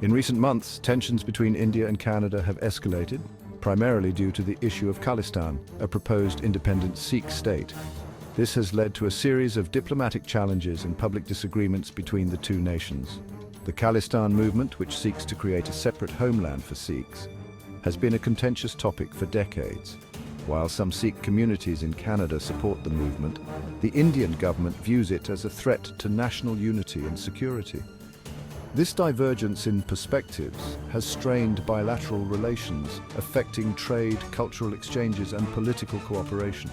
In recent months, tensions between India and Canada have escalated, primarily due to the issue of Khalistan, a proposed independent Sikh state. This has led to a series of diplomatic challenges and public disagreements between the two nations. The Khalistan movement, which seeks to create a separate homeland for Sikhs, has been a contentious topic for decades. While some Sikh communities in Canada support the movement, the Indian government views it as a threat to national unity and security. This divergence in perspectives has strained bilateral relations, affecting trade, cultural exchanges, and political cooperation.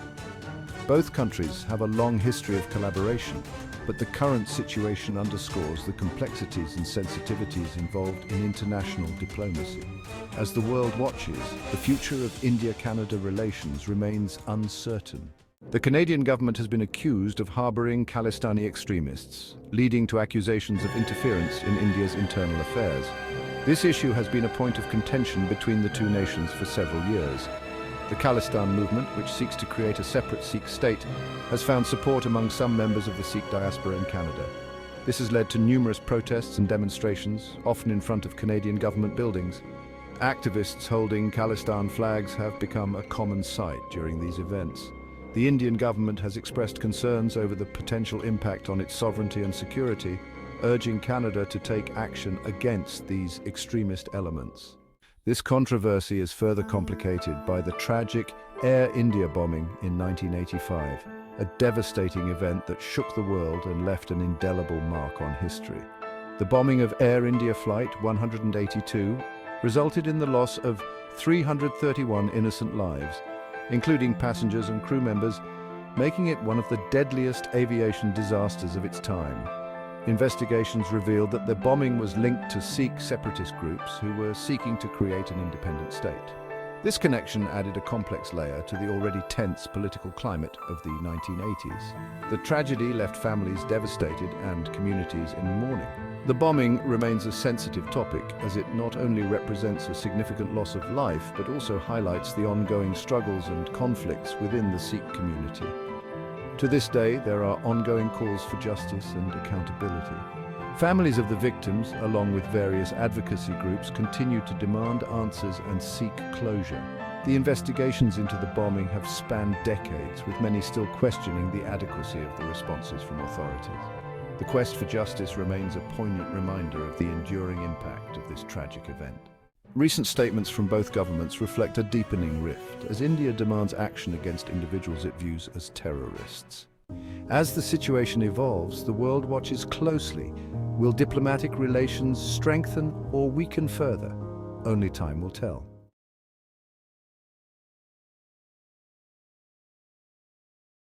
Both countries have a long history of collaboration, but the current situation underscores the complexities and sensitivities involved in international diplomacy. As the world watches, the future of India-Canada relations remains uncertain. The Canadian government has been accused of harboring Khalistani extremists, leading to accusations of interference in India's internal affairs. This issue has been a point of contention between the two nations for several years. The Khalistan movement, which seeks to create a separate Sikh state, has found support among some members of the Sikh diaspora in Canada. This has led to numerous protests and demonstrations, often in front of Canadian government buildings. Activists holding Khalistan flags have become a common sight during these events. The Indian government has expressed concerns over the potential impact on its sovereignty and security, urging Canada to take action against these extremist elements. This controversy is further complicated by the tragic Air India bombing in 1985, a devastating event that shook the world and left an indelible mark on history. The bombing of Air India Flight 182 resulted in the loss of 331 innocent lives, including passengers and crew members, making it one of the deadliest aviation disasters of its time. Investigations revealed that the bombing was linked to Sikh separatist groups who were seeking to create an independent state. This connection added a complex layer to the already tense political climate of the 1980s. The tragedy left families devastated and communities in mourning. The bombing remains a sensitive topic, as it not only represents a significant loss of life, but also highlights the ongoing struggles and conflicts within the Sikh community. To this day, there are ongoing calls for justice and accountability. Families of the victims, along with various advocacy groups, continue to demand answers and seek closure. The investigations into the bombing have spanned decades, with many still questioning the adequacy of the responses from authorities. The quest for justice remains a poignant reminder of the enduring impact of this tragic event. Recent statements from both governments reflect a deepening rift, as India demands action against individuals it views as terrorists. As the situation evolves, the world watches closely. Will diplomatic relations strengthen or weaken further? Only time will tell.